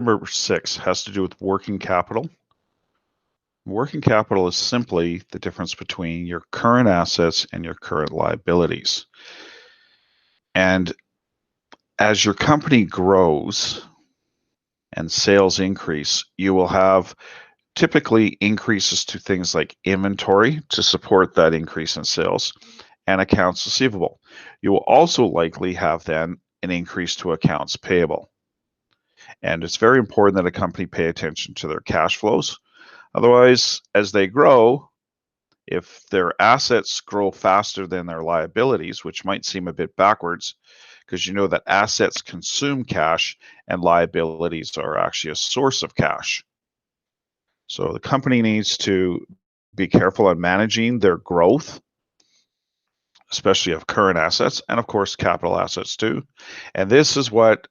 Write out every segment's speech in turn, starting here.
number 6 has to do with working capital. Working capital is simply the difference between your current assets and your current liabilities. And as your company grows and sales increase, you will have typically increases to things like inventory to support that increase in sales and accounts receivable. You will also likely have then an increase to accounts payable. And it's very important that a company pay attention to their cash flows. Otherwise, as they grow, if their assets grow faster than their liabilities, which might seem a bit backwards, because you know that assets consume cash and liabilities are actually a source of cash. So the company needs to be careful on managing their growth, especially of current assets and of course capital assets too. And this is what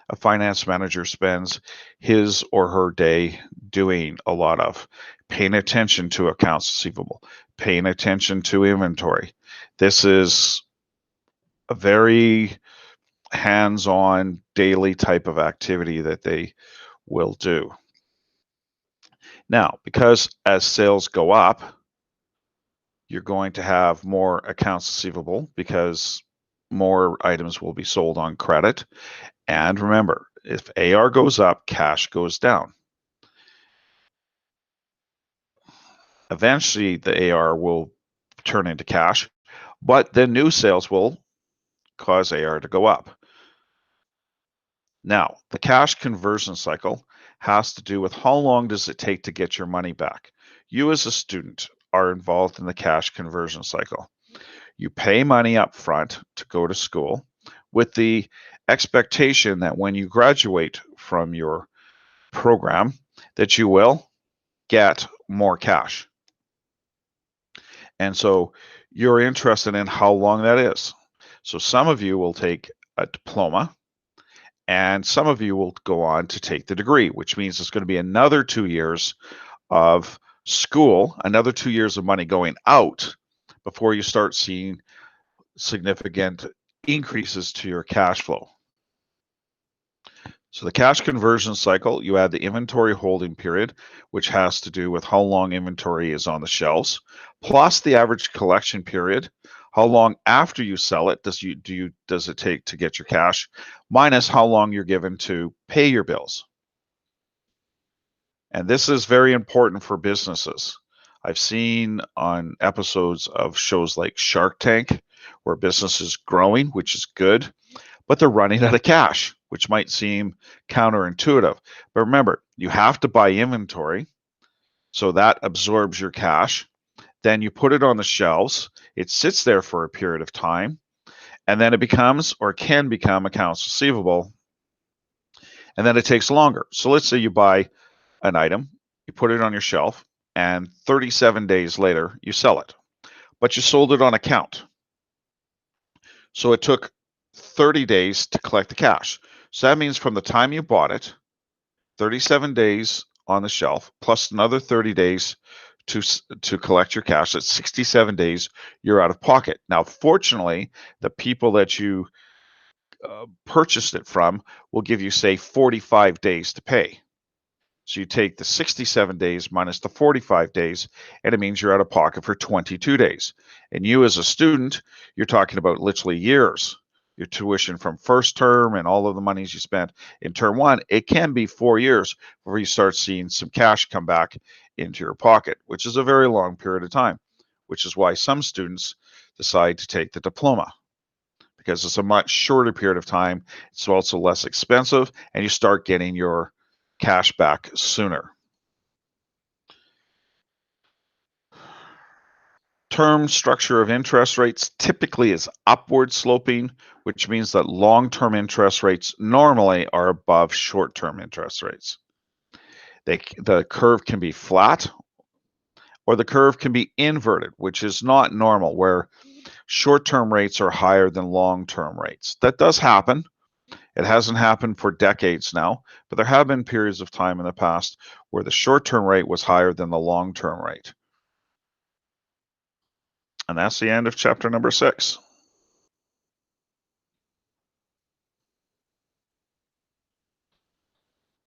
a finance manager spends his or her day doing a lot of, paying attention to accounts receivable, paying attention to inventory. This is a very hands-on daily type of activity that they will do. Now, because as sales go up, you're going to have more accounts receivable because more items will be sold on credit. And remember, if AR goes up, cash goes down. Eventually, the AR will turn into cash, but then new sales will cause AR to go up. Now, the cash conversion cycle has to do with how long does it take to get your money back. You as a student are involved in the cash conversion cycle. You pay money up front to go to school with the expectation that when you graduate from your program, that you will get more cash. And so you're interested in how long that is. So some of you will take a diploma and some of you will go on to take the degree, which means it's going to be another 2 years of school, another 2 years of money going out before you start seeing significant increases to your cash flow. So the cash conversion cycle, you add the inventory holding period, which has to do with how long inventory is on the shelves, plus the average collection period, how long after you sell it does it take to get your cash, minus how long you're given to pay your bills. And this is very important for businesses. I've seen on episodes of shows like Shark Tank where business is growing, which is good, but they're running out of cash, which might seem counterintuitive. But remember, you have to buy inventory, so that absorbs your cash. Then you put it on the shelves. It sits there for a period of time, and then it becomes or can become accounts receivable, and then it takes longer. So let's say you buy an item, you put it on your shelf, and 37 days later, you sell it. But you sold it on account. So it took 30 days to collect the cash. So that means from the time you bought it, 37 days on the shelf, plus another 30 days to collect your cash. That's 67 days you're out of pocket. Now, fortunately, the people that you purchased it from will give you, say, 45 days to pay. So you take the 67 days minus the 45 days, and it means you're out of pocket for 22 days. And you as a student, you're talking about literally years. Your tuition from first term and all of the monies you spent in term one, it can be 4 years before you start seeing some cash come back into your pocket, which is a very long period of time, which is why some students decide to take the diploma, because it's a much shorter period of time. It's also less expensive, and you start getting your cash back sooner. Term structure of interest rates typically is upward sloping, which means that long-term interest rates normally are above short-term interest rates. The curve can be flat or the curve can be inverted, which is not normal, where short-term rates are higher than long-term rates. That does happen. It hasn't happened for decades now, but there have been periods of time in the past where the short-term rate was higher than the long-term rate. And that's the end of chapter number 6.